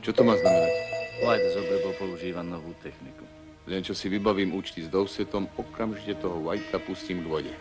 Čo to má znamenať? White zobre bol používať novú techniku. Len čo si vybavím účty s Dowsetom, okamžite toho Whitea pustím k vode.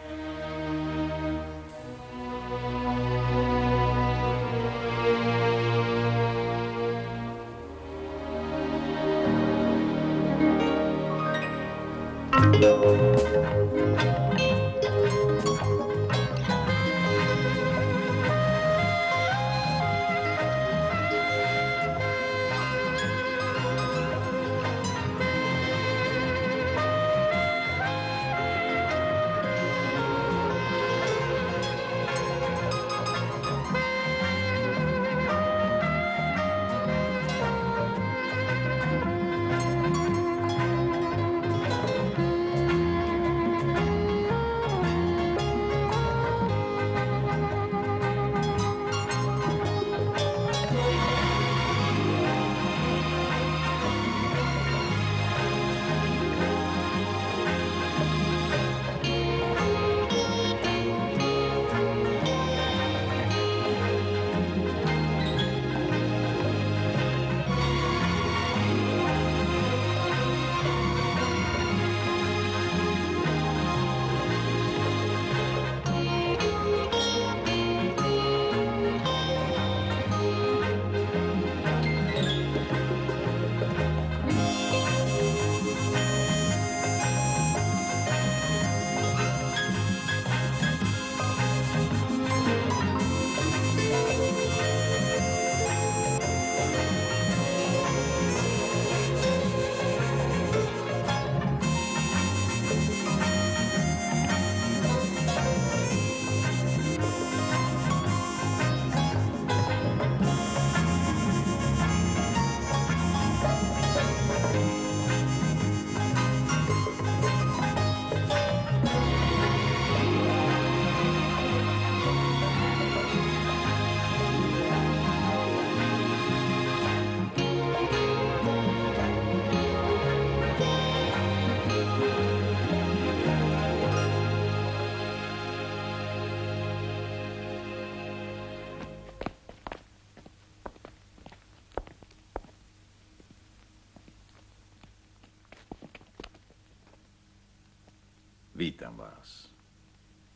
Vítam vás.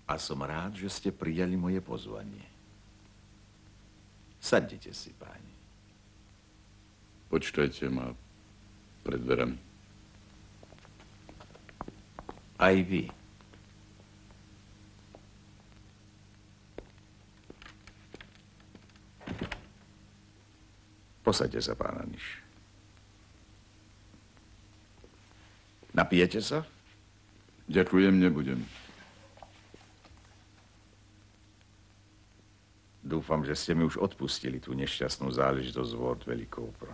A som rád, že ste prijali moje pozvanie. Sadnite si, páni. Počkajte ma pred dverami. Aj vy. Posaďte sa, pán Aniš. Napijete sa? Ďakujem, nebudem. Dúfam, že ste mi už odpustili tú nešťastnú záležitosť z World Valley Copra.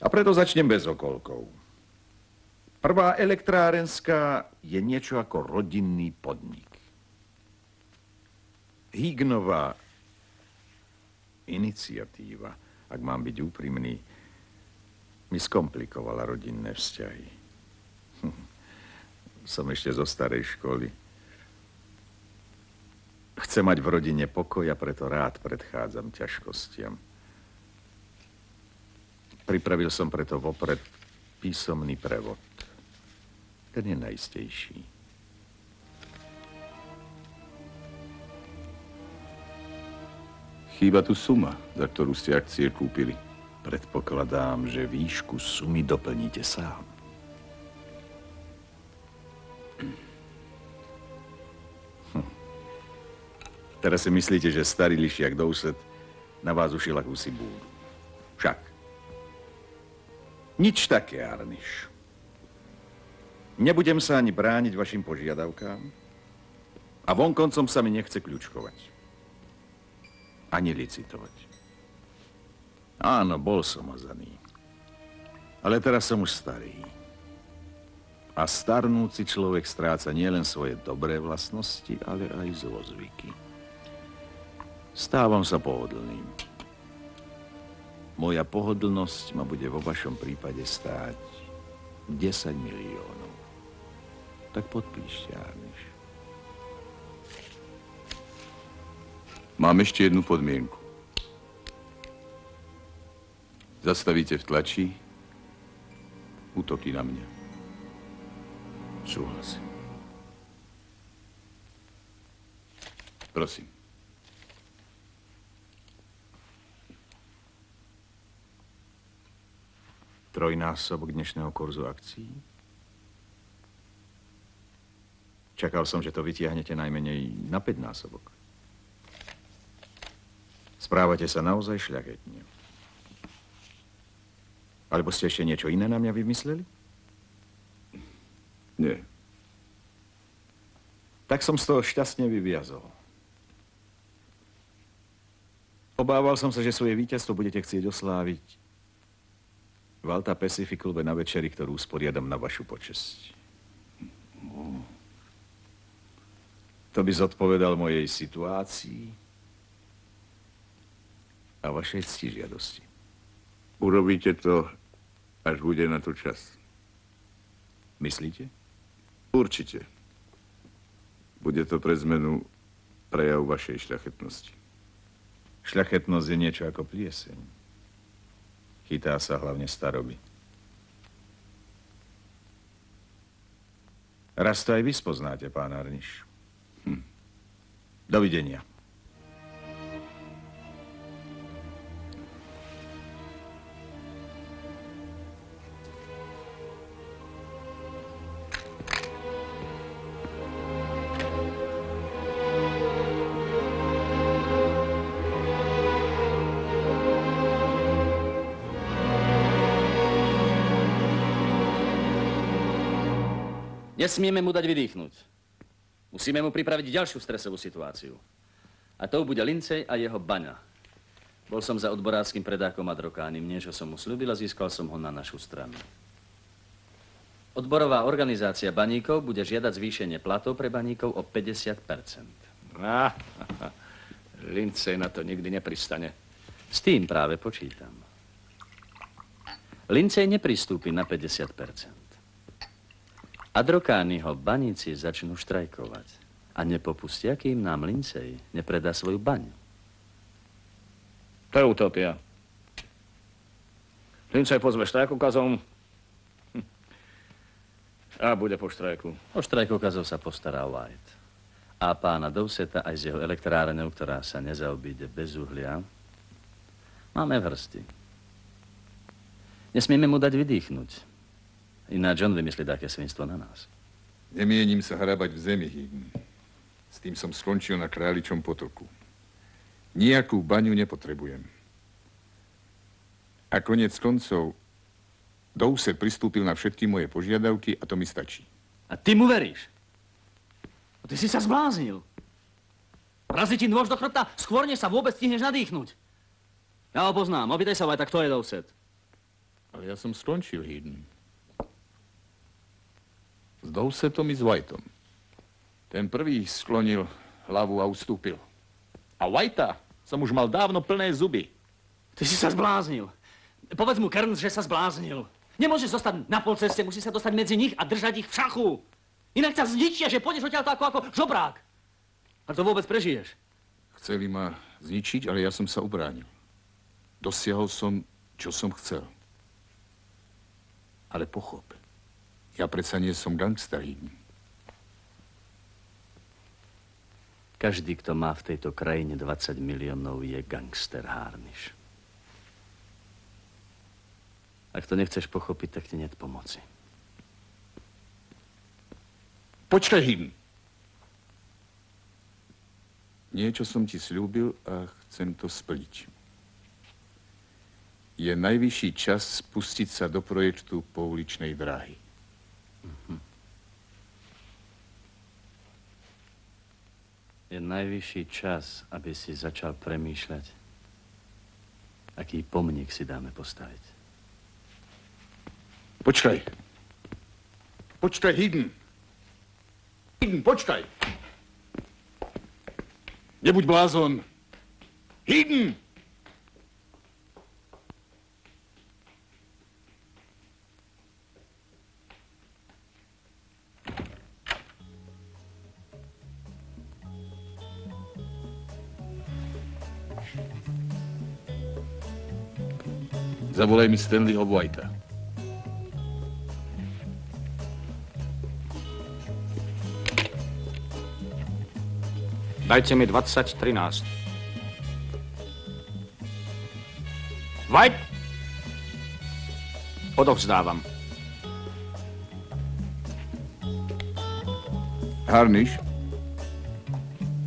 A preto začnem bez okolkov. Prvá elektrárenská je niečo ako rodinný podnik. Higginová iniciatíva, ak mám byť úprimný, mi skomplikovala rodinné vzťahy. Som ešte zo starej školy. Chcem mať v rodine pokoj a preto rád predchádzam ťažkostiam. Pripravil som preto vopred písomný prevod. Ten je najistejší. Chýba tu suma, za ktorú ste akcie kúpili. Predpokladám, že výšku sumy doplníte sám. Teraz si myslíte, že starý lišiak Dowset na vás ušiel akúsi búdu. Však. Nič také, Arniš. Nebudem sa ani brániť vašim požiadavkám a vonkoncom sa mi nechce kľúčkovať. Ani licitovať. Áno, bol som mazaný. Ale teraz som už starý. A starnúci človek stráca nielen svoje dobré vlastnosti, ale aj zlozvyky. Stávam sa pohodlným. Moja pohodlnosť ma bude vo vašom prípade stáť 10 miliónov. Tak podpíšte, Arniš. Mám ešte jednu podmienku. Zastavíte v tlači, útoky na mňa. Súhlasím. Prosím. Trojnásobok dnešného kurzu akcií? Čakal som, že to vytiahnete najmenej na 5-násobok. Správate sa naozaj šľachetne. Alebo ste ešte niečo iné na mňa vymysleli? Nie. Tak som z toho šťastne vyviazol. Obával som sa, že svoje víťazstvo budete chcieť osláviť v Alta Pacific klube na večeri, ktorú usporiadam na vašu počesť. To by zodpovedal mojej situácii a vašej ctižiadosti. Urobíte to, až bude na to čas. Myslíte? Určite. Bude to pre zmenu prejav vašej šľachetnosti. Šľachetnosť je niečo ako plieseň. Chytá sa hlavne staroby. Raz to aj vy spoznáte, pán Arniš. Dovidenia. Nesmieme mu dať vydýchnuť. Musíme mu pripraviť ďalšiu stresovú situáciu. A to bude Lincej a jeho baňa. Bol som za odboráckým predákom Adrokánim, niečo som mu slúbil a získal som ho na našu stranu. Odborová organizácia baníkov bude žiadať zvýšenie platov pre baníkov o 50%. Lincej na to nikdy nepristane. S tým práve počítam. Lincej nepristúpi na 50%. Adrokányho baníci začnú štrajkovať a nepopustia, kým nám Lincej nepredá svoju baňu. To je utopia. Lincej pozve štrajkokazom a bude po štrajku. O štrajkokazov sa postará White. A pána Dowseta aj s jeho elektrárenou, ktorá sa nezaobíde bez uhlia, máme v hrsti. Nesmieme mu dať vydýchnuť. Ináč on vymyslí také svinstvo na nás. Nemienim sa hrabať v zemi, Hidden. S tým som skončil na Králičom potoku. Nijakú baňu nepotrebujem. A koniec koncov, Dowsett pristúpil na všetky moje požiadavky a to mi stačí. A ty mu veríš? No ty si sa zbláznil. Razí ti nôž do chrbta, skôr než sa vôbec stihneš nadýchnuť. Ja ho poznám, opýtaj sa Whitea, kto je Dowsett. Ale ja som skončil, Hidden. S Dowsettom i s Whiteom. Ten prvý sklonil hlavu a ustúpil. A Whitea som už mal dávno plné zuby. Ty si sa zbláznil. Povedz mu, Kearns, že sa zbláznil. Nemôžeš zostať na polceste, musí sa dostať medzi nich a držať ich v šachu. Inak ťa zničia, že pôjdeš odtiaľto ako žobrák. A to vôbec prežiješ. Chceli ma zničiť, ale ja som sa ubránil. Dosiahol som, čo som chcel. Ale pochop. Ja predsa nie som gangster. Každý, kto má v tejto krajine 20 miliónov, je gangster, Harnish. Ak to nechceš pochopiť, tak ti niet pomoci. Počkaj, Hidden. Niečo som ti slúbil a chcem to splniť. Je najvyšší čas spustiť sa do projektu pouličnej dráhy. Je najvyšší čas, aby si začal premýšľať, aký pomník si dáme postaviť. Počkaj. Počkaj, Hidden. Hidden, počkaj. Nebuď blázon. Hidden! Zavolaj mi Stanleyho Whitea. Dajte mi 2013. White! Odovzdávam. Harnish,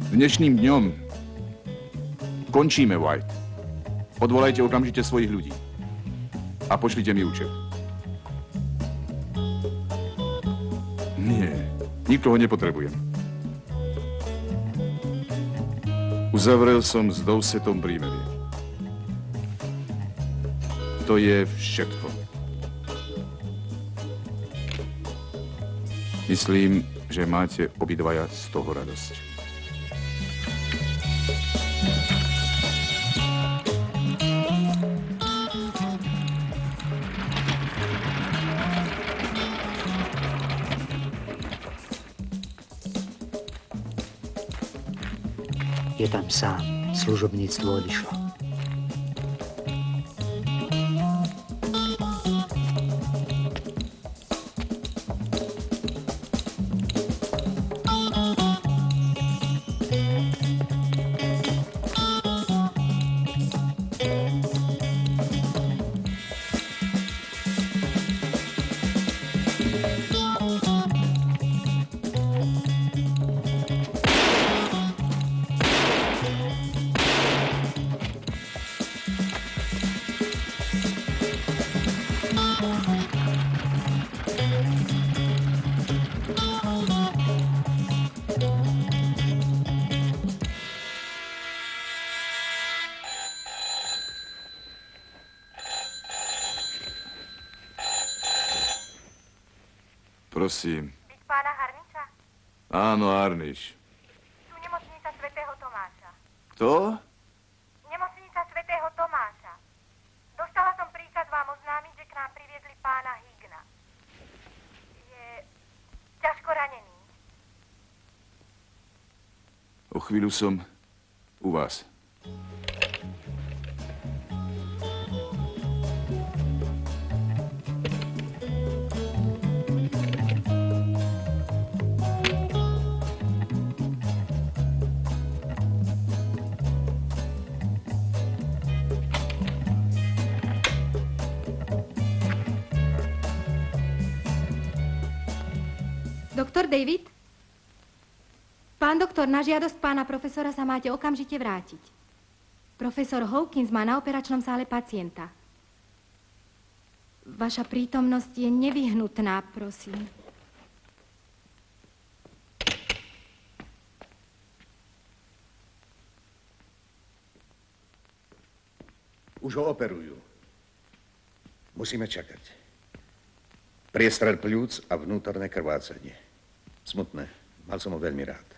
dnešným dňom končíme, White. Odvolajte okamžite svojich ľudí. A pošlite mi účet. Nie, nikoho nepotrebujem. Uzavrel som s Dowsettom prímerie. To je všetko. Myslím, že máte obidvaja z toho radosť. Je tam sám. Služobníctvo odišlo. Prosím. Byť pána Harniša? Áno, Harniš. Tu nemocnica svätého Tomáša. Kto? Nemocnica svätého Tomáša. Dostala som príkaz vám oznámiť, že k nám priviedli pána Higna. Je ťažko ranený. O chvíľu som u vás. Doktor David? Pán doktor, na žiadosť pána profesora sa máte okamžite vrátiť. Profesor Hawkins má na operačnom sále pacienta. Vaša prítomnosť je nevyhnutná, prosím. Už ho operujú. Musíme čakať. Priestrel pľúc a vnútorné krvácanie. Smutné. Mal som ho veľmi rád.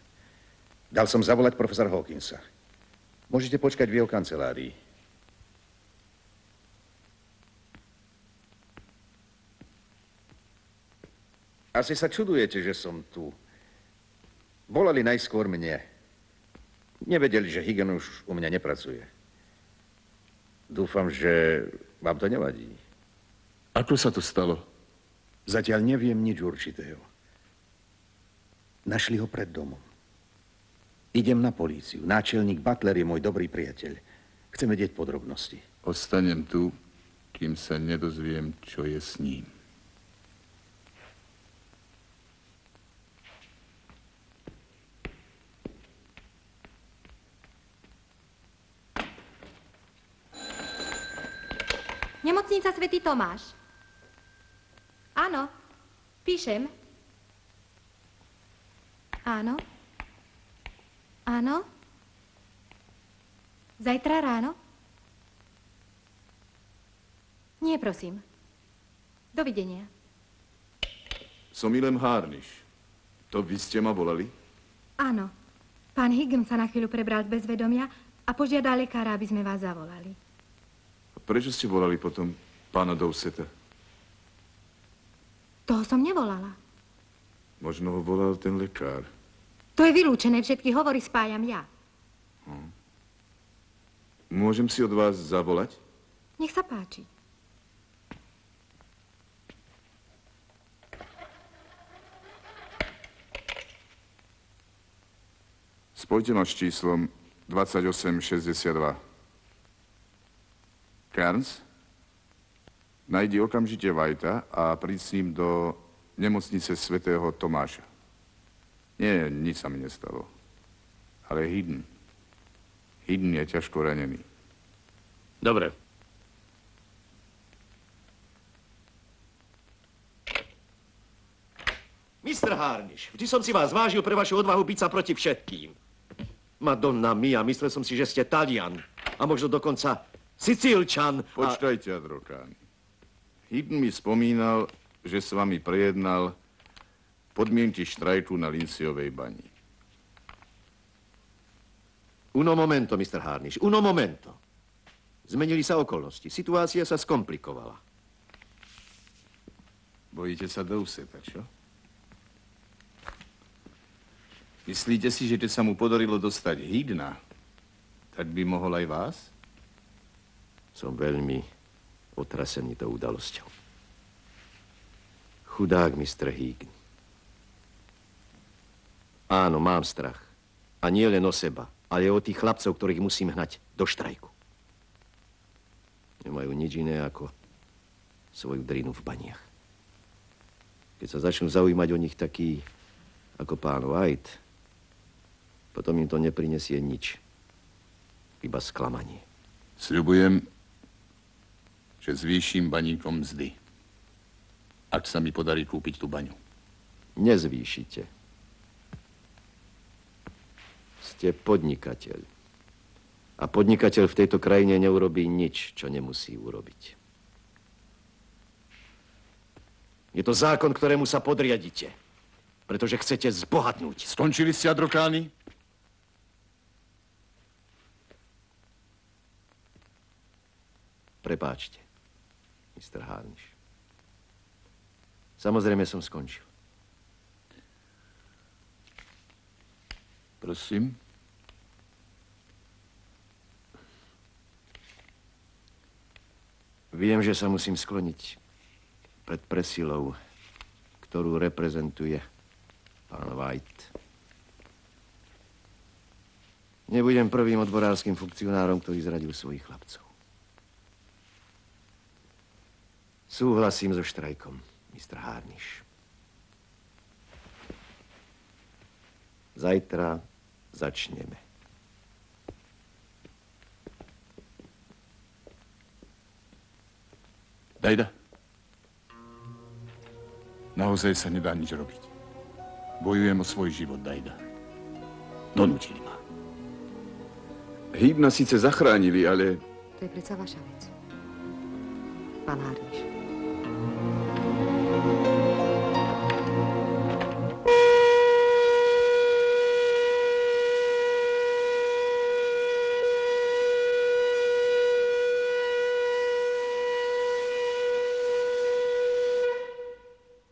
Dal som zavolať profesora Hawkinsa. Môžete počkať v jeho kancelárii. Asi sa čudujete, že som tu. Volali najskôr mne. Nevedeli, že Higgin už u mňa nepracuje. Dúfam, že vám to nevadí. Ako sa to stalo? Zatiaľ neviem nič určitého. Našli ho pred domom. Idem na políciu. Náčelník Butler je môj dobrý priateľ. Chcem vedieť podrobnosti. Ostanem tu, kým sa nedozviem, čo je s ním. Nemocnica svätý Tomáš. Áno, píšem. Áno. Áno. Zajtra ráno? Nie, prosím. Dovidenia. Som Ilem Harnish. To vy ste ma volali? Áno. Pán Higgin sa na chvíľu prebral z bezvedomia a požiadal lekára, aby sme vás zavolali. A prečo ste volali potom pána Dowsetta? Toho som nevolala. Možno ho volal ten lekár. To je vylúčené, všetky hovory spájam ja. Môžem si od vás zavolať? Nech sa páči. Spojte ma s číslom 2862. Cairns, najdi okamžite Whitea a príď s ním do nemocnice svätého Tomáša. Nie, nič sa mi nestalo. Ale Hidden je ťažko ranený. Dobre. Mr. Harnish, vždy som si vás vážil pre vašu odvahu byť sa proti všetkým. Madonna mia, myslel som si, že ste Talian. A možno dokonca Sicílčan. Počkajte, adrokáni. Hidden mi spomínal, že s vami prejednal podmienky štrajku na Linciovej bani. Uno momento, Mr. Harnish, uno momento. Zmenili sa okolnosti. Situácia sa skomplikovala. Bojíte sa Douceta, čo? Myslíte si, že keď sa mu podarilo dostať Hiddena, tak by mohol aj vás? Som veľmi otrasený tou udalosťou. Chudák Mr. Hign. Áno, mám strach. A nie len o seba, ale o tých chlapcov, ktorých musím hnať do štrajku. Nemajú nič iné ako svoju drinu v baniach. Keď sa začnú zaujímať o nich takí ako pán White, potom im to neprinesie nič. Iba sklamanie. Sľubujem, že zvýšim baníkom mzdy. Ak sa mi podarí kúpiť tú baňu. Nezvýšite. Ste podnikateľ. A podnikateľ v tejto krajine neurobí nič, čo nemusí urobiť. Je to zákon, ktorému sa podriadite. Pretože chcete zbohatnúť. Skončili ste, adrokáni? Prepáčte, Mr. Harnish. Samozrejme som skončil. Prosím. Viem, že sa musím skloniť pred presilou, ktorú reprezentuje pán White. Nebudem prvým odborárskym funkcionárom, ktorý zradil svojich chlapcov. Súhlasím so štrajkom, Mr. Harnish. Zajtra začneme. Dajda. Naozaj sa nedá nič robiť. Bojujem o svoj život, Dajda. Donútili ma. Hydna síce zachránili, ale... To je predsa vaša vec. Pán Harnish.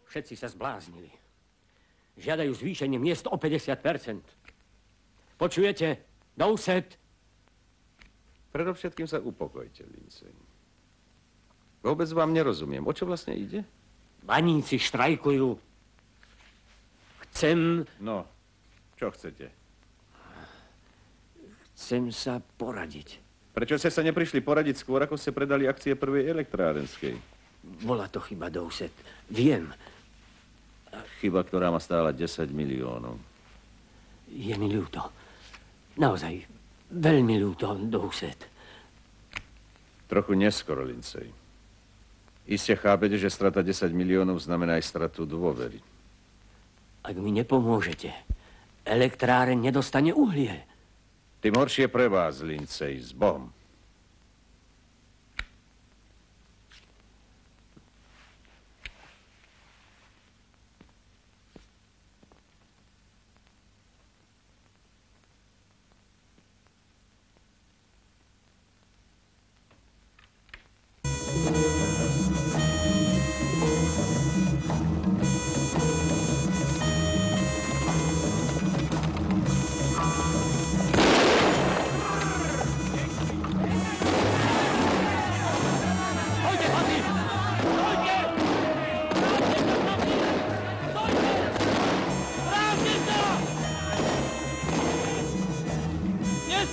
Všetci sa zbláznili. Žiadajú zvýšenie miest o 50%. Počujete? Doucet? Predovšetkým sa upokojte, Lindsay. Vôbec vám nerozumiem. O čo vlastne ide? Baníci štrajkujú. Chcem... No, čo chcete? Chcem sa poradiť. Prečo ste sa neprišli poradiť skôr, ako ste predali akcie prvej elektrárenskej? Bola to chyba, Doucet. Viem. Chyba, ktorá ma stála 10 miliónov. Je mi ľúto. Naozaj, veľmi ľúto, Doucet. Trochu neskoro, Lindsay. Iste chápete, že strata 10 miliónov znamená aj stratu dôvery. Ak mi nepomôžete, elektráreň nedostane uhlie. Tým horšie pre vás, Lindsay, s Bohom.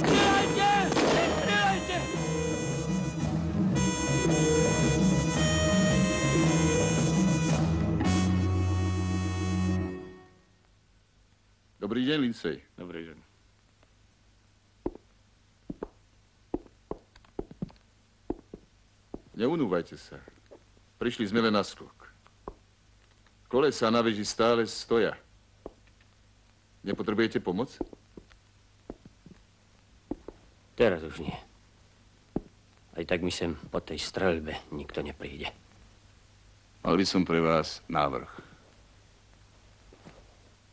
Nestrieľajte! Nestrieľajte! Dobrý deň, Lindsay. Dobrý deň. Neunúvajte sa. Prišli sme len na skok. Kolesá na veži stále stoja. Nepotrebujete pomoc? Teraz už nie. Aj tak mi sem po tej streľbe nikto nepríde. Mal by som pre vás návrh.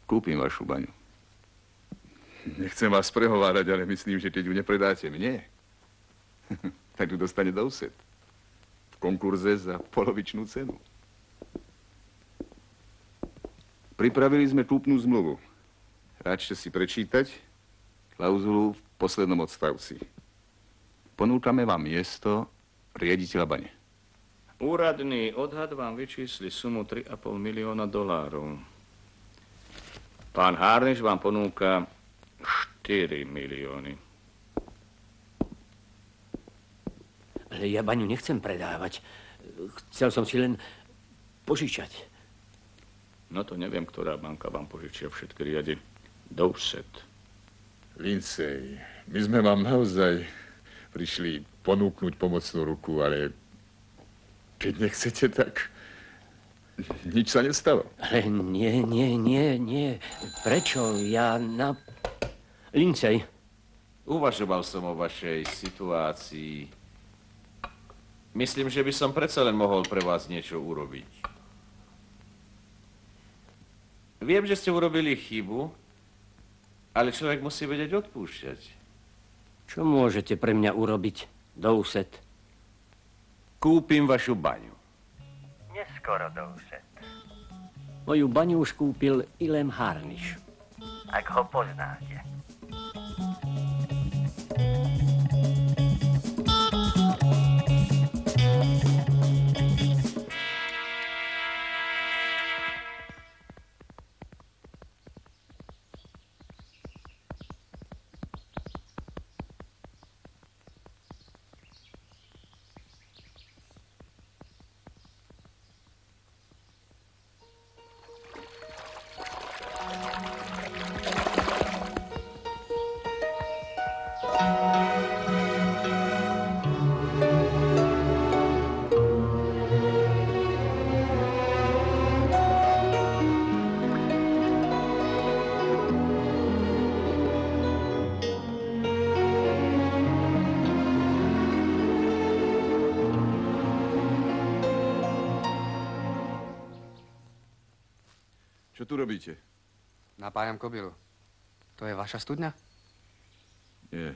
Kúpim vašu baňu. Nechcem vás prehovárať, ale myslím, že keď ju nepredáte mne, tak ju dostane Dowsett. V konkurze za polovičnú cenu. Pripravili sme kúpnu zmluvu. Ráčte si prečítať klauzulu v poslednom odstavci. Ponúkame vám miesto riaditeľa bane. Úradný odhad vám vyčísli sumu $3,5 milióna. Pán Harniš vám ponúka 4 milióny. Ale ja baňu nechcem predávať. Chcel som si len požičať. No to neviem, ktorá banka vám požičia všetky riady. Dowsett. Lindsay, my sme vám naozaj prišli ponúknuť pomocnú ruku, ale keď nechcete, tak nič sa nestalo. Ale nie. Prečo? Lindsay. Uvažoval som o vašej situácii. Myslím, že by som predsa len mohol pre vás niečo urobiť. Viem, že ste urobili chybu, ale človek musí vedieť odpúšťať. Čo môžete pre mňa urobiť, Dowsett? Kúpim vašu baňu. Neskoro, Dowsett. Moju baňu už kúpil Ilem Harniš. Ak ho poznáte. Čo tu robíte? Napájam kobylu. To je vaša studňa? Nie.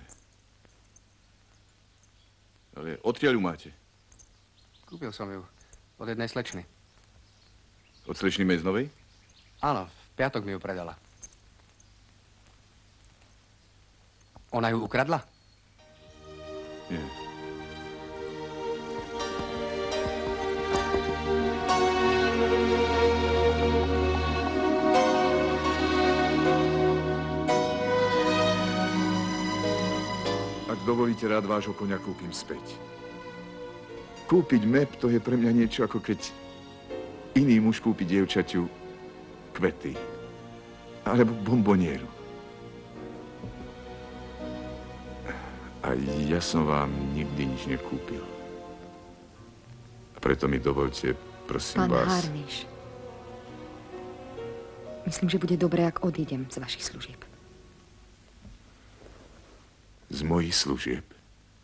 Ale odkiaľ ju máte? Kúpil som ju od jednej slečny. Od slečny Meznovej? Áno, v piatok mi ju predala. Ona ju ukradla? Nie. Ak dovolíte, rád vášho koňa kúpim späť. Kúpiť meb, to je pre mňa niečo, ako keď iný muž kúpi dievčaťu kvety. Alebo bombonieru. A ja som vám nikdy nič nekúpil. A preto mi dovolte, prosím vás... Pán Harniš, myslím, že bude dobré, ak odídem z vašich služieb. Z mojich služieb?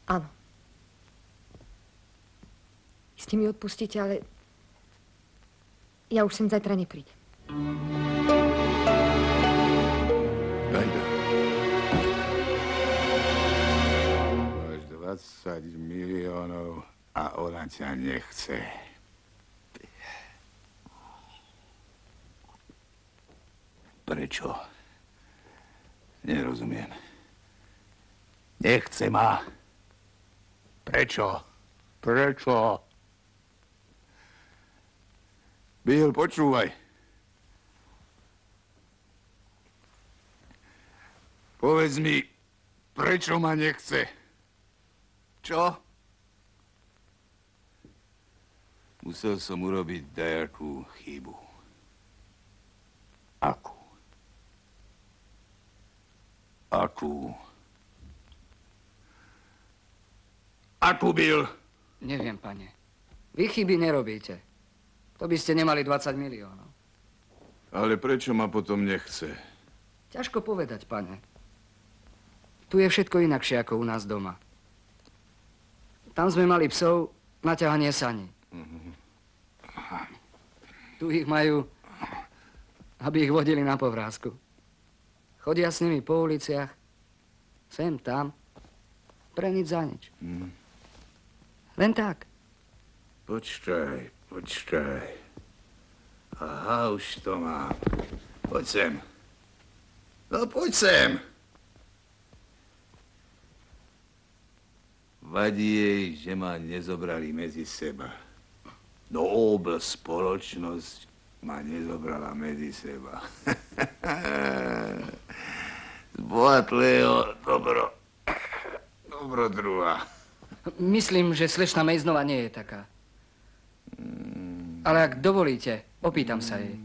Áno. Iste mi odpustíte, ale ja už sem zajtra neprídem. Dajda. Máš 20 miliónov a ona ťa nechce. Prečo? Nerozumiem. Nechce ma. Prečo? Prečo? Bill, počúvaj. Povedz mi, Prečo ma nechce? Čo? Musel som urobiť dajakú chybu. Akú? Akú? Akú, Bill? Neviem, pane. Vy chyby nerobíte. To by ste nemali 20 miliónov. Ale prečo ma potom nechce? Ťažko povedať, pane. Tu je všetko inakšie ako u nás doma. Tam sme mali psov na ťahanie saní. Tu ich majú, aby ich vodili na povrázku. Chodia s nimi po uliciach, sem, tam, pre nič za nič. Len tak. Počkaj. Aha, už to mám. Poď sem. No, poď sem. Vadí jej, že ma nezobrali medzi seba. Nobel spoločnosť ma nezobrala medzi seba. Zbohatlého dobrodruha. Myslím, že slečna Mejznová nie je taká. Ale ak dovolíte, opýtam sa jej.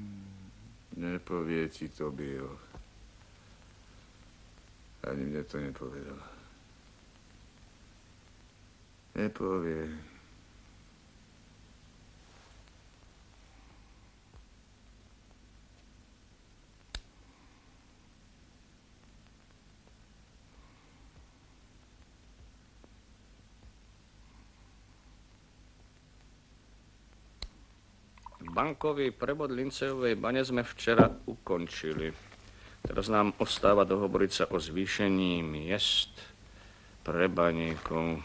Nepovie ti to, Bill. Ani mne to nepovedala. Nepovie. Bankový prevod Lincejovej bane sme včera ukončili. Teraz nám ostáva dohovoriť sa o zvýšení miest pre baníkov.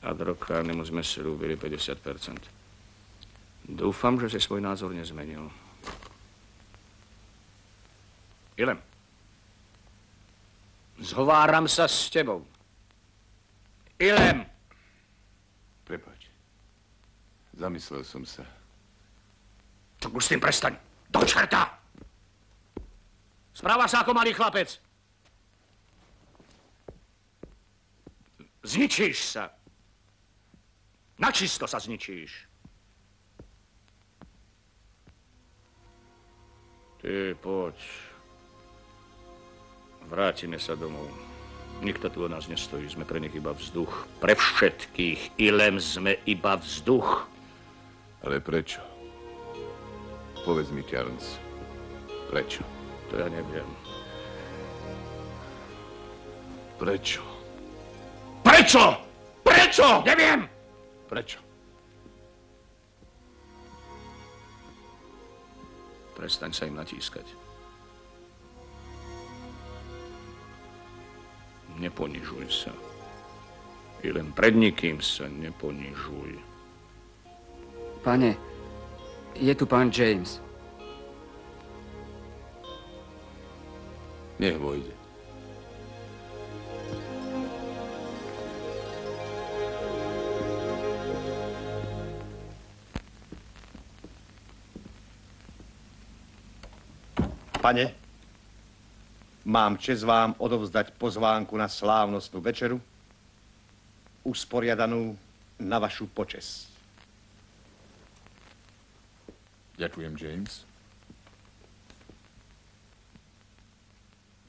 Adrokárnemu sme slúbili 50%. Dúfam, že si svoj názor nezmenil. Ilem, zhováram sa s tebou. Ilem! Prepáč. Zamyslel som sa. Tak už s tým prestaň. Do čerta! Správa sa ako malý chlapec. Zničíš sa. Načisto sa zničíš. Ty poď. Vrátime sa domov. Nikto tu o nás nestojí. Sme pre nich iba vzduch. Pre všetkých. Ilem sme iba vzduch. Ale prečo? Povedz mi, Cairns. Prečo? To ja neviem. Prečo? Prečo? Prečo? Neviem! Prečo? Prestaň sa im natískať. Neponižuj sa. I len pred nikým sa neponižuj. Pane, je tu pán James. Nech vojde. Pane, mám čest vám odovzdať pozvánku na slávnostnú večeru, usporiadanú na vašu počesť. Ďakujem, James.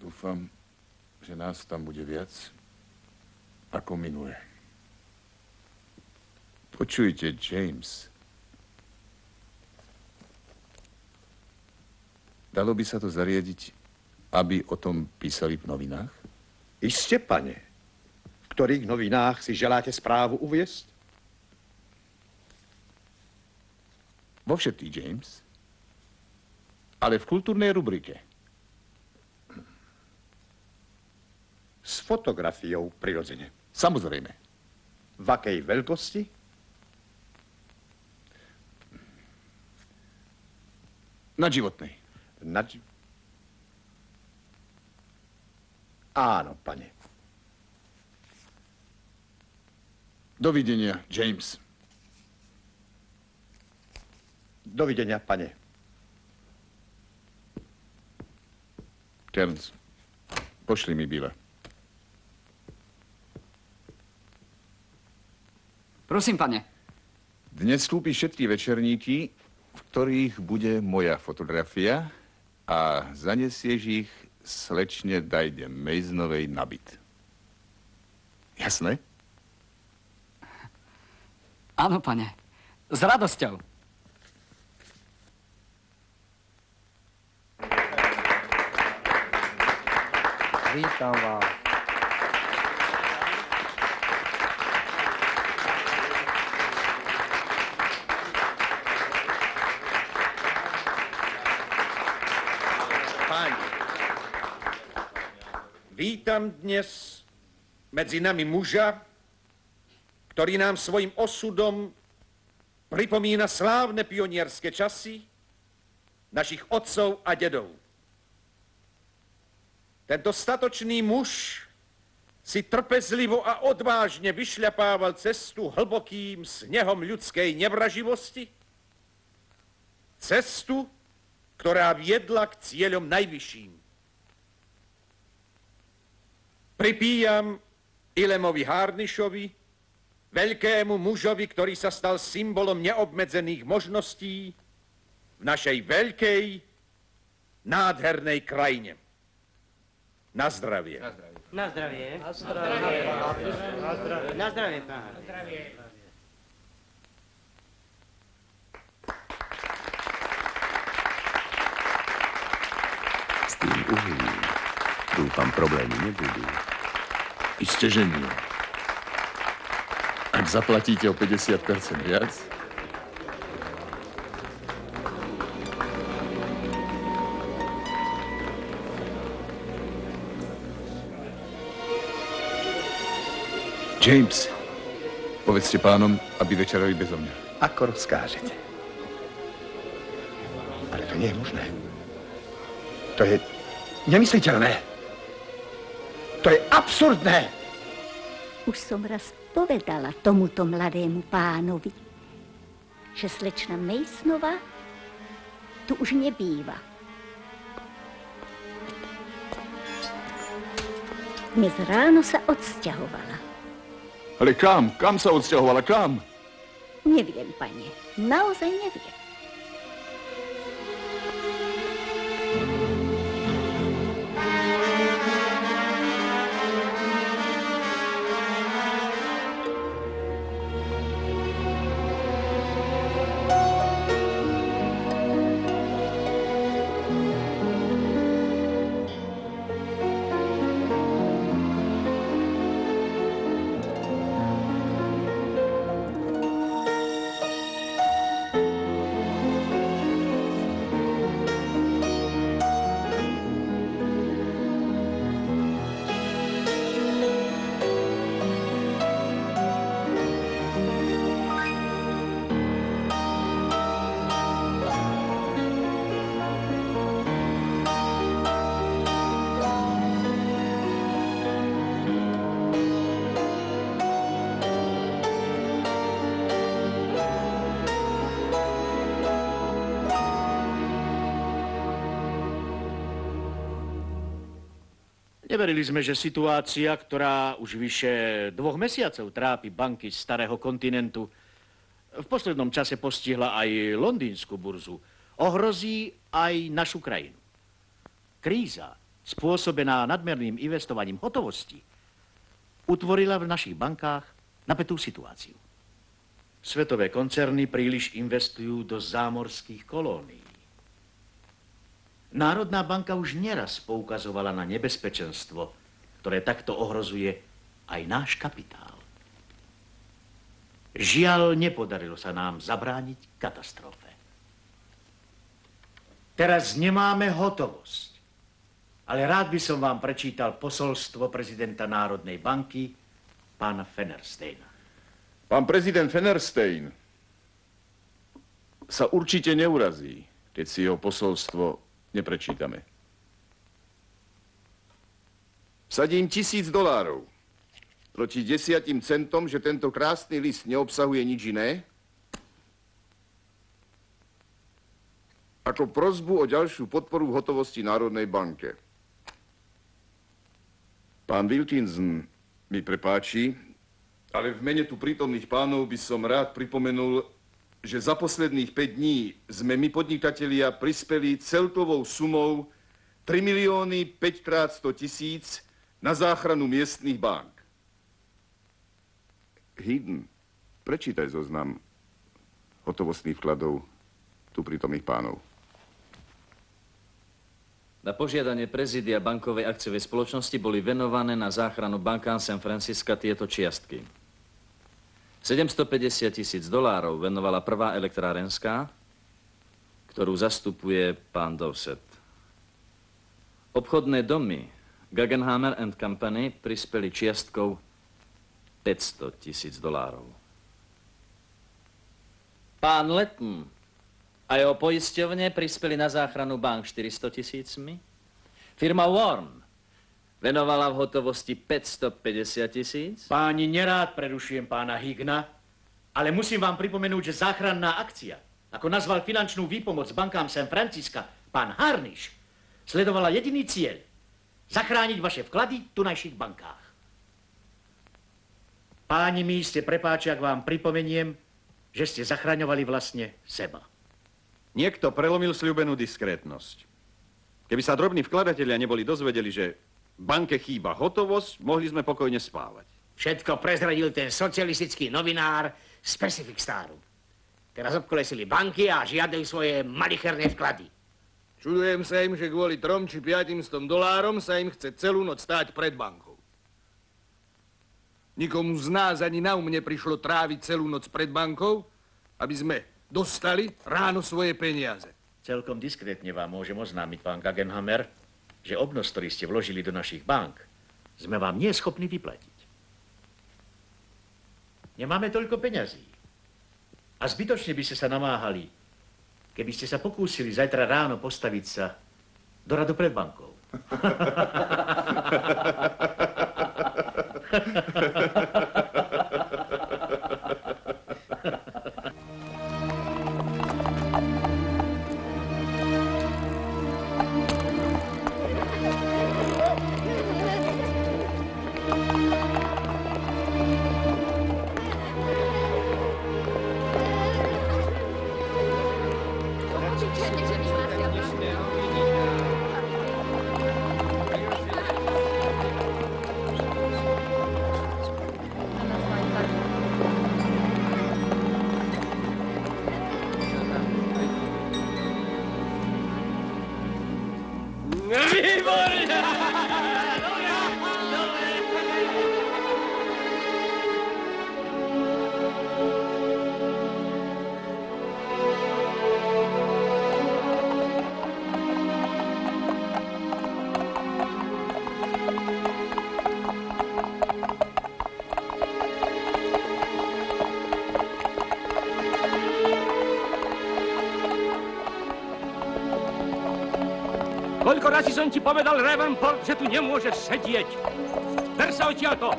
Dúfam, že nás tam bude viac ako minule. Počujte, James. Dalo by sa to zariadiť, aby o tom písali v novinách? Iste, pane. V ktorých novinách si želáte správu uviesť? Vo všetkých, James. Ale v kultúrnej rubrike. S fotografiou prirodzene. Samozrejme. V akej veľkosti? Na životnej. Áno, pane. Dovidenia, James. Dovidenia, pane. Cairns, pošli mi Billa. Prosím, pane. Dnes kúpiš všetky večerníky, v ktorých bude moja fotografia a zanesieš ich slečne Dajde Mejznovej na byt. Jasné? Áno, pane. S radosťou. Vítam vás. Páni, vítam dnes medzi nami muža, ktorý nám svojim osudom pripomína slávne pionierské časy našich otcov a dedov. Tento statočný muž si trpezlivo a odvážne vyšľapával cestu hlbokým snehom ľudskej nevraživosti, cestu, ktorá viedla k cieľom najvyšším. Pripíjam Ilemovi Harnišovi, veľkému mužovi, ktorý sa stal symbolom neobmedzených možností v našej veľkej, nádhernej krajine. Na zdravie. Na zdravie. Na zdravie. Na zdravie, pán. S tým uhlím, dúfam, problémy nebudú. Isté, že nie. Ak zaplatíte o 50% viac, James, povedzte pánom, aby večerali bezo mňa. Ako rozkážete. Ale to nie je možné. To je nemysliteľné. To je absurdné. Už som raz povedala tomuto mladému pánovi, že slečna Mejsnova tu už nebýva. Dnes ráno sa odsťahovala. Ale kam? Kam sa odsťahovala? Kam? Neviem, pane. Naozaj neviem. Neverili sme, že situácia, ktorá už vyše 2 mesiacov trápi banky starého kontinentu, v poslednom čase postihla aj londýnsku burzu, ohrozí aj našu krajinu. Kríza, spôsobená nadmerným investovaním hotovosti, utvorila v našich bankách napätú situáciu. Svetové koncerny príliš investujú do zámorských kolónií. Národná banka už neraz poukazovala na nebezpečenstvo, ktoré takto ohrozuje aj náš kapitál. Žiaľ, nepodarilo sa nám zabrániť katastrofe. Teraz nemáme hotovosť, ale rád by som vám prečítal posolstvo prezidenta Národnej banky, pána Fennersteina. Pán prezident Fennerstein sa určite neurazí, keď si jeho posolstvo neprečítame. Vsadím $1000 proti 10 centom, že tento krásny list neobsahuje nič iné, ako prosbu o ďalšiu podporu v hotovosti Národnej banke. Pán Wilkinson mi prepáči, Ale v mene tu prítomných pánov by som rád pripomenul, že za posledných 5 dní sme my podnikatelia prispeli celkovou sumou 3 milióny 5 x 100 000 na záchranu miestnych bank. Hidden, prečítaj zoznam hotovostných vkladov tu prítomných pánov. Na požiadanie prezidia bankovej akciovej spoločnosti boli venované na záchranu bankám San Francisca tieto čiastky. $750 000 venovala prvá elektrárenská, ktorú zastupuje pán Dowsett. Obchodné domy Guggenhammer and Company prispeli čiastkou $500 000. Pán Letton a jeho poisťovne prispeli na záchranu bank 400 000. Firma Warren venovala v hotovosti 550 000. Páni, nerád prerušujem pána Higna, ale musím vám pripomenúť, že záchranná akcia, ako nazval finančnú výpomoc bankám San Francisca pán Harnish, sledovala jediný cieľ. Zachrániť vaše vklady v tunajších bankách. Páni, mi ste prepáči, ak vám pripomeniem, že ste zachraňovali vlastne seba. Niekto prelomil sľubenú diskrétnosť. Keby sa drobní vkladatelia neboli dozvedeli, že banke chýba hotovosť, mohli sme pokojne spávať. Všetko prezradil ten socialistický novinár z Pacific Staru. Teraz obkolesili banky a žiadajú svoje malicherné vklady. Čudujem sa im, že kvôli 3 či 500 $, sa im chce celú noc stáť pred bankou. Nikomu z nás ani na neprišlo tráviť celú noc pred bankou, aby sme dostali ráno svoje peniaze. Celkom diskrétne vám môžem oznámiť, pán Guggenhammer, že obnos, ktorý ste vložili do našich bank, sme vám nie schopní vyplatiť. Nemáme toľko peňazí. A zbytočne by ste sa namáhali, keby ste sa pokúsili zajtra ráno postaviť sa do radu pred bankou. Koľko razy som ti povedal, Ravenport, že tu nemôžeš sedieť? Ver sa odtiaľto.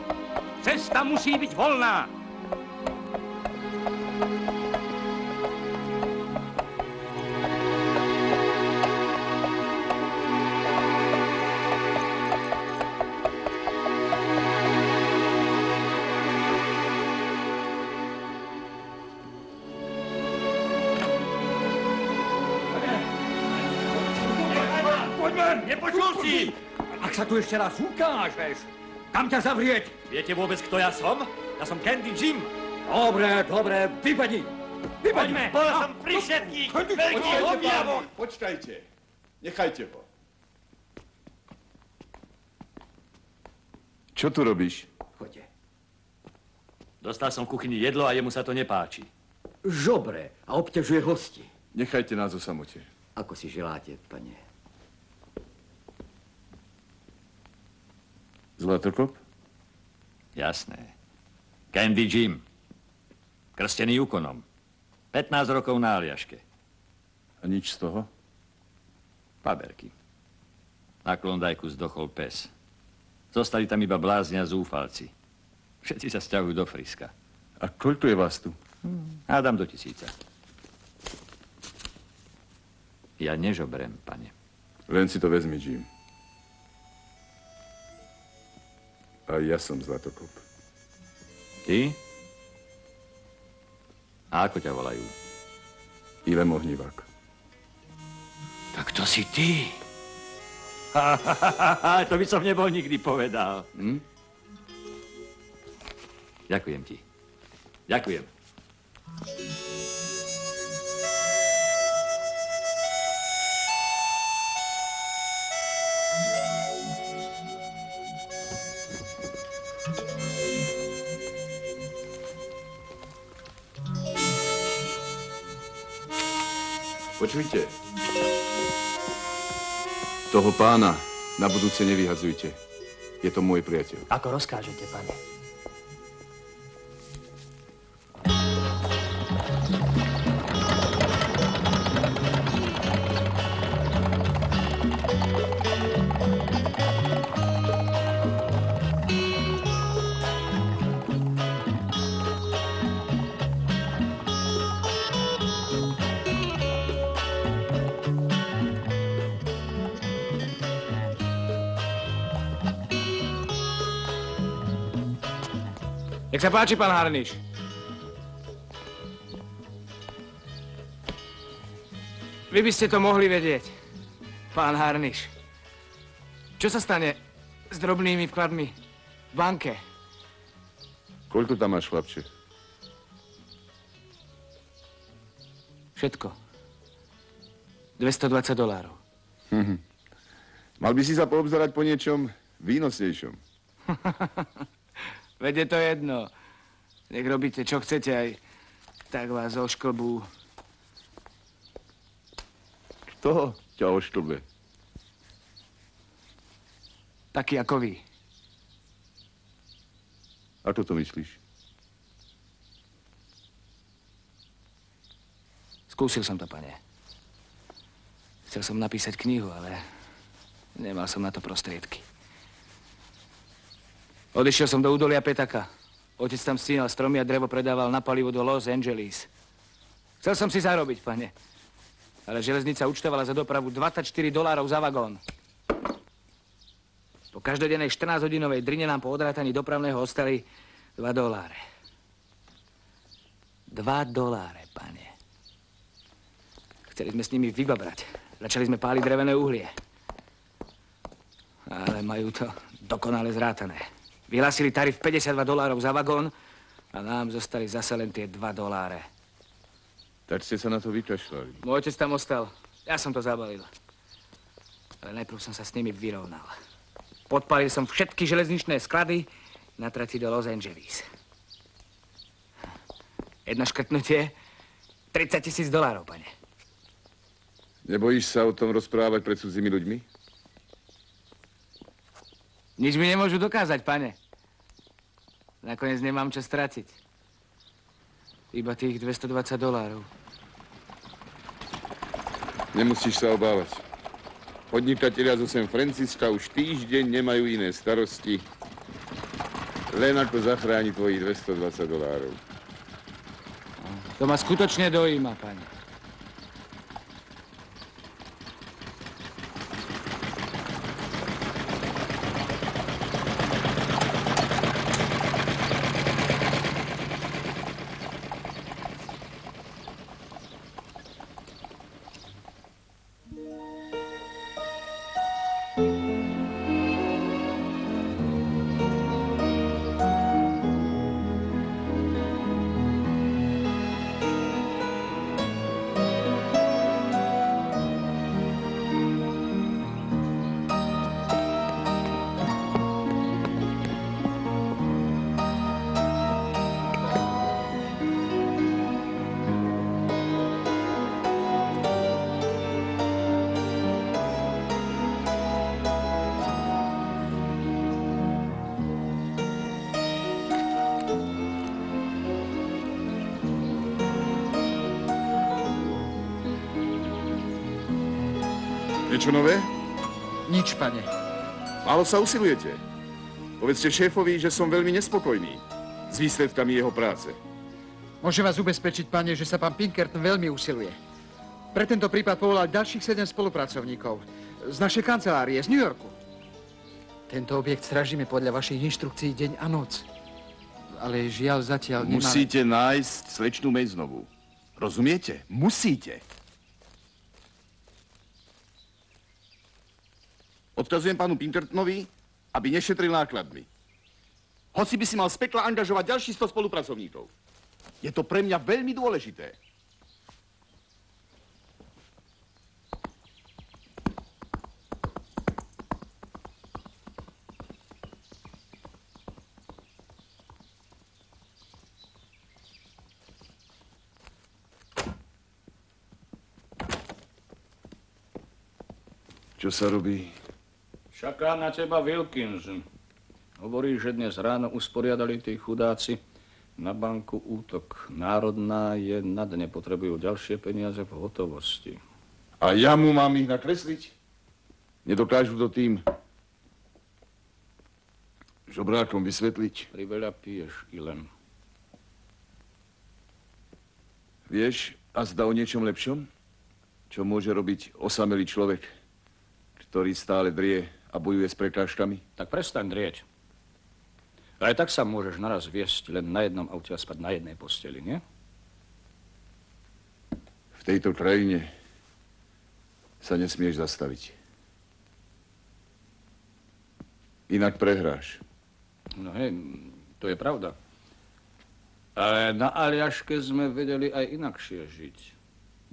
Cesta musí byť voľná. Nepočul si? Ak sa tu ešte raz ukážeš, kam ťa zavrieť? Viete vôbec, kto ja som? Ja som Candy Jim. Dobre, vypadni. Poďme, bol som pri všetkých veľkých objavoch. Počkajte, nechajte ho. Čo tu robíš? Choďte. Dostal som v kuchyni jedlo a jemu sa to nepáči. Žobre a obťažuje hosti. Nechajte nás o samote. Ako si želáte, pane. Zlatokop? Jasné. Candy Jim. Krstený úkonom. 15 rokov na Aliaške. A nič z toho? Paberky. Na Klondajku zdochol pes. Zostali tam iba blázni a zúfalci. Všetci sa sťahujú do Friska. A koľko je vás tu? Hádam do 1000. Ja nežobrem, pane. Len si to vezmi, Jim. A ja som Zlatokop. Ty? A ako ťa volajú? Ivem Ohnivák. Tak to si ty. To by som nebol nikdy povedal. Hm? Ďakujem ti. Ďakujem. Počujte. Toho pána na budúce nevyhadzujte. Je to môj priateľ. Ako rozkážete, pane. Nech sa páči, pán Harniš. Vy by ste to mohli vedieť, pán Harniš. Čo sa stane s drobnými vkladmi v banke? Koľko tam máš, chlapče? Všetko. $220. Mal by si sa poobzerať po niečom výnosnejšom. Veď je to jedno. Nech robíte, čo chcete, aj tak vás ošklbú. Kto ťa ošklbe? Taký ako vy. Ako to myslíš? Skúsil som to, pane. Chcel som napísať knihu, ale nemal som na to prostriedky. Odišiel som do údolia Petaka. Otec tam stínal stromy a drevo predával na palivo do Los Angeles. Chcel som si zarobiť, pane. Ale železnica účtovala za dopravu $24 za vagón. Po každodennej 14-hodinovej drine nám po odrátaní dopravného ostali $2. $2, pane. Chceli sme s nimi vybabrať. Začali sme páliť drevené uhlie. Ale majú to dokonale zrátané. Vyhlásili tarif $52 za vagón a nám zostali zase len tie $2. Tak ste sa na to vykašľali. Môj otec tam ostal. Ja som to zabalil. Ale najprv som sa s nimi vyrovnal. Podpálil som všetky železničné sklady na trati do Los Angeles. Jedno škrtnutie, $30,000, pane. Nebojíš sa o tom rozprávať pred cudzými ľuďmi? Nič mi nemôžu dokázať, pane. Nakoniec nemám čo stratiť. Iba tých $220. Nemusíš sa obávať. Podnikatelia zo San Francisca už týždeň nemajú iné starosti, len ako zachráni tvojich $220. To ma skutočne dojíma, pane. Niečo nové? Nič, pane. Málo sa usilujete. Povedzte šéfovi, že som veľmi nespokojný s výsledkami jeho práce. Môžem vás ubezpečiť, pane, že sa pán Pinkerton veľmi usiluje. Pre tento prípad povolal ďalších 7 spolupracovníkov z našej kancelárie, z New Yorku. Tento objekt strážime podľa vašich inštrukcií deň a noc. Ale žiaľ zatiaľ nemáme... Musíte nájsť slečnú Mejznovú. Rozumiete? Musíte. Odkazujem pánu Pinkertonovi, aby nešetril nákladmi. Hoci by si mal z pekla angažovať ďalší 100 spolupracovníkov. Je to pre mňa veľmi dôležité. Čo sa robí? Čaká na teba Wilkins. Hovorí, že dnes ráno usporiadali tí chudáci na banku útok. Národná je na dne, potrebujú ďalšie peniaze v hotovosti. A ja mu mám ich nakresliť? Nedokážu to tým žobrákom vysvetliť? Priveľa piješ, Ilen. Vieš, a zda o niečom lepšom? Čo môže robiť osamelý človek, ktorý stále drie a bojuje s prekážkami? Tak prestaň drieť. Aj tak sa môžeš naraz viesť len na jednom aute a spať na jednej posteli, nie? V tejto krajine sa nesmieš zastaviť. Inak prehráš. No hej, to je pravda. Ale na Aliaške sme vedeli aj inakšie žiť.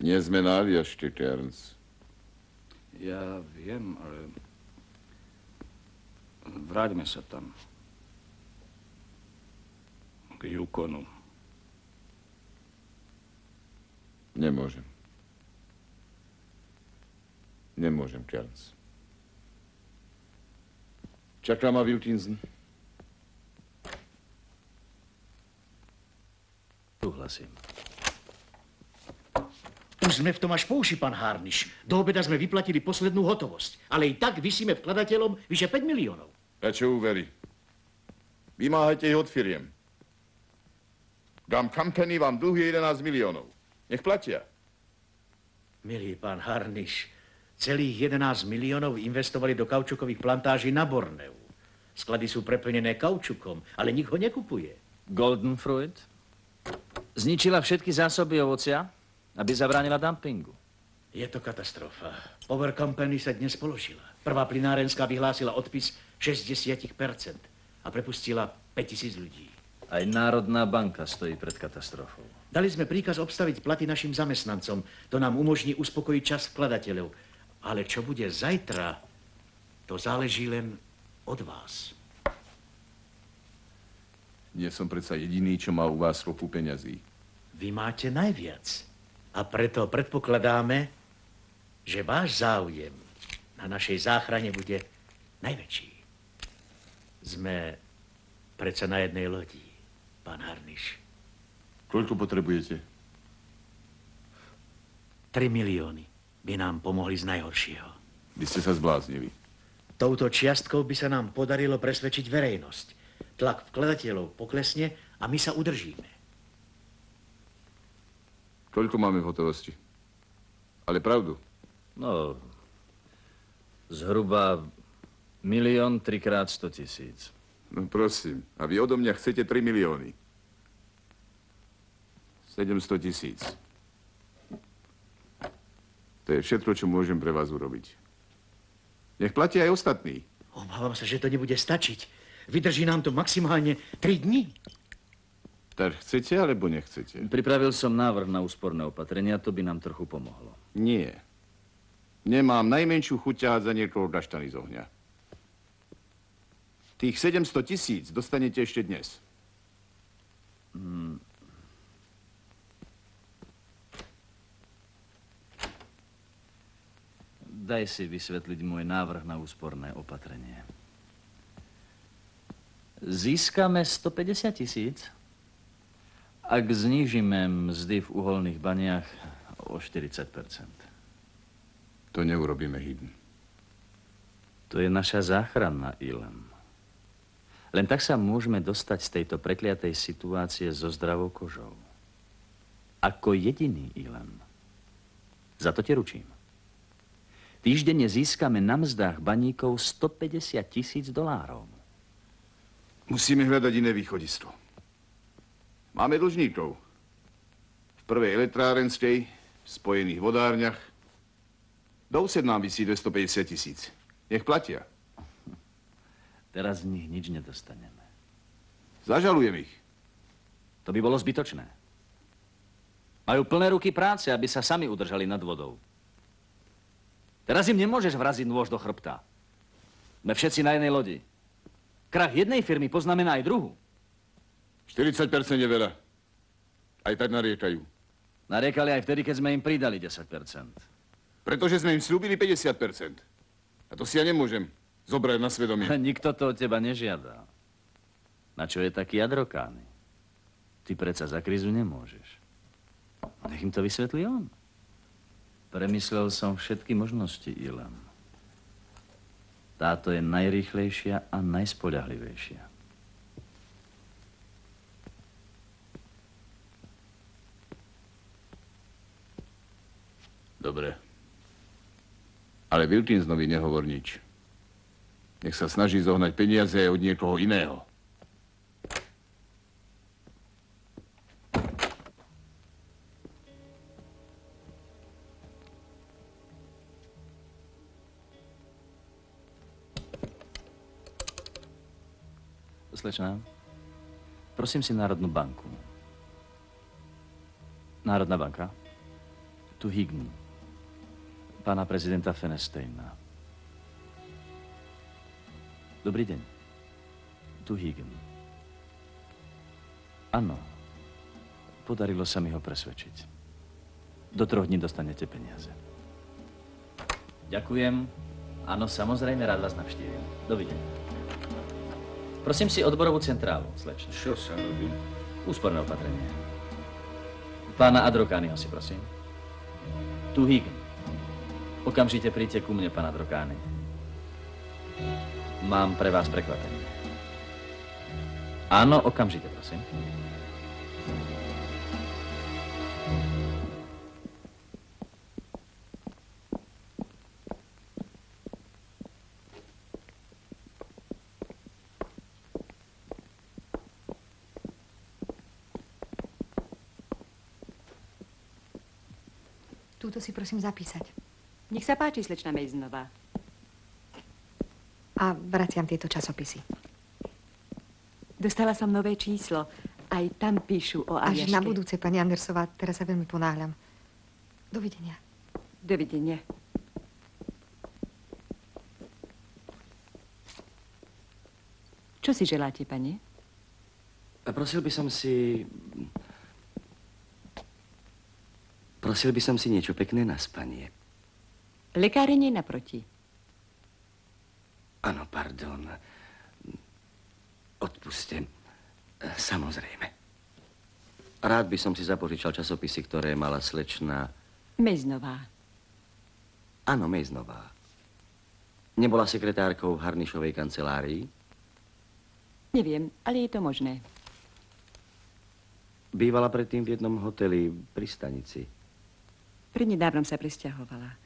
Nie sme na Aliaške, Cairns. Ja viem, ale... Vráťme sa tam. K Yukonu. Nemôžem. Nemôžem, Cairns. Čaká ma Wilkinson. Súhlasím. Už sme v tom až po uši, pán Harniš. Do obeda sme vyplatili poslednú hotovosť. Ale i tak vysíme vkladateľom vyše 5 miliónov. A čo uverí? Vymáhajte ich od firiem. Gum Company vám dlhuje 11 miliónov. Nech platia. Milý pán Harniš, celých 11 miliónov investovali do kaučukových plantáží na Borneu. Sklady sú preplnené kaučukom, ale nik ho nekupuje. Golden Fruit zničila všetky zásoby ovocia, aby zabránila dumpingu. Je to katastrofa. Power Company sa dnes položila. Prvá plynárenská vyhlásila odpis 60% a prepustila 5000 ľudí. Aj Národná banka stojí pred katastrofou. Dali sme príkaz obstaviť platy našim zamestnancom. To nám umožní uspokojiť čas vkladateľov. Ale čo bude zajtra, to záleží len od vás. Nie som predsa jediný, čo má u vás kopu peňazí. Vy máte najviac. A preto predpokladáme, že váš záujem na našej záchrane bude najväčší. Sme predsa na jednej lodi, pán Harniš. Koľko potrebujete? 3 milióny by nám pomohli z najhoršieho. Vy ste sa zbláznili. Touto čiastkou by sa nám podarilo presvedčiť verejnosť. Tlak vkladateľov poklesne a my sa udržíme. Koľko máme v hotovosti? Ale pravdu. No, zhruba 1 3 x 100 000. No prosím, a vy odo mňa chcete 3 milióny. 700 000. To je všetko, čo môžem pre vás urobiť. Nech platia aj ostatní. Obávam sa, že to nebude stačiť. Vydrží nám to maximálne 3 dni. Tak chcete, alebo nechcete? Pripravil som návrh na úsporné opatrenia, to by nám trochu pomohlo. Nie. Nemám najmenšiu chuť ťahať za niekoho gaštany z ohňa. Tých 700 000 dostanete ešte dnes. Daj si vysvetliť môj návrh na úsporné opatrenie. Získame 150 000, ak znížime mzdy v uholných baniach o 40%. To neurobíme, Hidden. To je naša záchranná, Ilan. Len tak sa môžeme dostať z tejto prekliatej situácie so zdravou kožou. Ako jediný, Ilan. Za to ti ručím. Týždenne získame na mzdách baníkov 150 000 $. Musíme hľadať iné východisko. Máme dlžníkov. V prvej elektrárenskej, v spojených vodárniach. Do úsed nám visí 250 000. Nech platia. Teraz z nich nič nedostaneme. Zažalujem ich. To by bolo zbytočné. Majú plné ruky práce, aby sa sami udržali nad vodou. Teraz im nemôžeš vraziť nôž do chrbta. Sme všetci na jednej lodi. Krach jednej firmy poznamená aj druhú. 40% je veľa. Aj tak nariekajú. Nariekali aj vtedy, keď sme im pridali 10%. Pretože sme im slúbili 50%. A to si ja nemôžem zobrať na svedomie. Nikto to od teba nežiada. Na čo je taký Adrokány? Ty predsa za krízu nemôžeš. Nech im to vysvetlí on. Premyslel som všetky možnosti, Ilan. Táto je najrýchlejšia a najspoľahlivejšia. Dobre. Ale Wilkinsonovi nehovor nič. Nech sa snaží zohnať peniaze od niekoho iného. Slečná, prosím si Národnú banku. Národná banka? Tu Hign. Pána prezidenta Fenestejna. Dobrý deň. Tu Hign. Áno. Podarilo sa mi ho presvedčiť. Do 3 dní dostanete peniaze. Ďakujem. Áno, samozrejme, rád vás navštívim. Dovidenia. Prosím si odborovú centrálu, slečna. Čo sa robí? Úsporné opatrenie. Pána Adrokányho si prosím. Tu Hign. Okamžite príďte ku mne, pán Adrokány. Mám pre vás prekvapenie. Áno, okamžite, prosím. Túto si prosím zapísať. Nech sa páči, slečna Mejznová. A vraciam tieto časopisy. Dostala som nové číslo. Aj tam píšu o Až Aljaške. na budúce, pani Andersová, teraz sa veľmi ponáhľam. Dovidenia. Dovidenia. Čo si želáte, pani? Prosil by som si niečo pekné na spanie. Lekárenie naproti. Áno, pardon. Odpuste. Samozrejme. Rád by som si zapožičal časopisy, ktoré mala slečna... Mejznová. Áno, Mejznová. Nebola sekretárkou v Harnišovej kancelárii? Neviem, ale je to možné. Bývala predtým v jednom hoteli pri stanici. Prednedávnom sa presťahovala.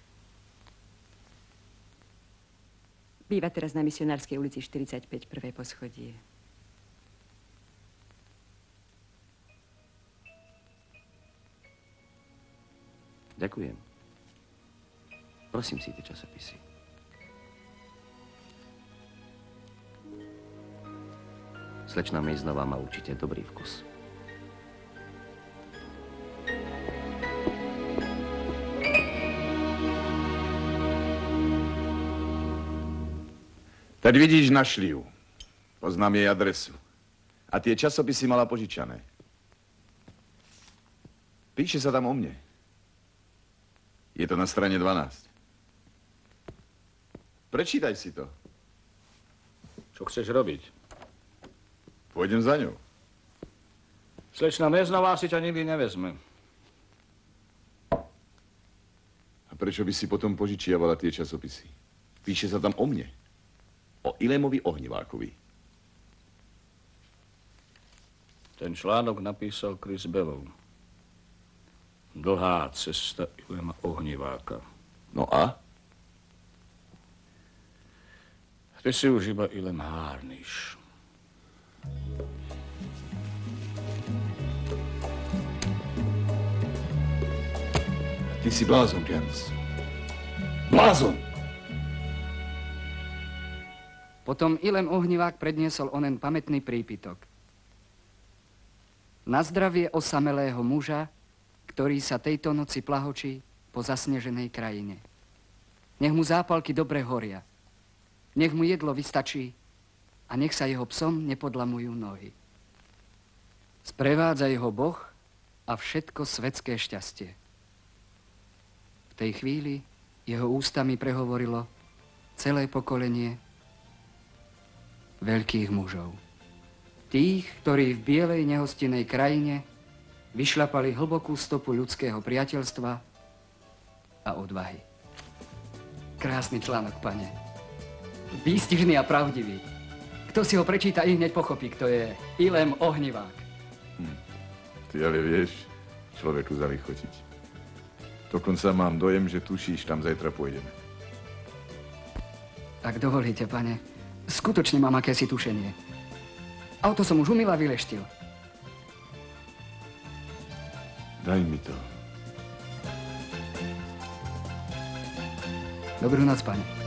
Býva teraz na Misionárskej ulici 45, prvé poschodie. Ďakujem. Prosím si tie časopisy. Slečna Mejznová má určite dobrý vkus. Tak vidíš, našli ju. Poznám jej adresu. A tie časopisy mala požičané. Píše sa tam o mne. Je to na strane 12. Prečítaj si to. Čo chceš robiť? Pôjdem za ňou. Slečna Mejznová si ťa nikdy nevezme. A prečo by si potom požičiavala tie časopisy? Píše sa tam o mne. O Ilemovi Ohnivákovi. Ten článok napísal Chris Bellov. Dlhá cesta Ilema Ohniváka. No a? Ty si už iba Ilem Harniš. Ty si blázon, Jans. Blázon! Potom Ilem Ohnivák predniesol onen pamätný prípitok. Na zdravie osamelého muža, ktorý sa tejto noci plahočí po zasneženej krajine. Nech mu zápalky dobre horia. Nech mu jedlo vystačí a nech sa jeho psom nepodlamujú nohy. Sprevádza jeho Boh a všetko svetské šťastie. V tej chvíli jeho ústami prehovorilo celé pokolenie veľkých mužov. Tých, ktorí v bielej nehostinnej krajine vyšľapali hlbokú stopu ľudského priateľstva a odvahy. Krásny článok, pane. Výstižný a pravdivý. Kto si ho prečíta, i hneď pochopí, kto je Ilem Ohnivák. Ty ale vieš človeku zalichotiť. Dokonca mám dojem, že tušíš, tam zajtra pôjdeme. Ak dovolíte, pane, skutočne mám akési tušenie. Auto som už umyl a vyleštil. Daj mi to. Dobrú noc, pane.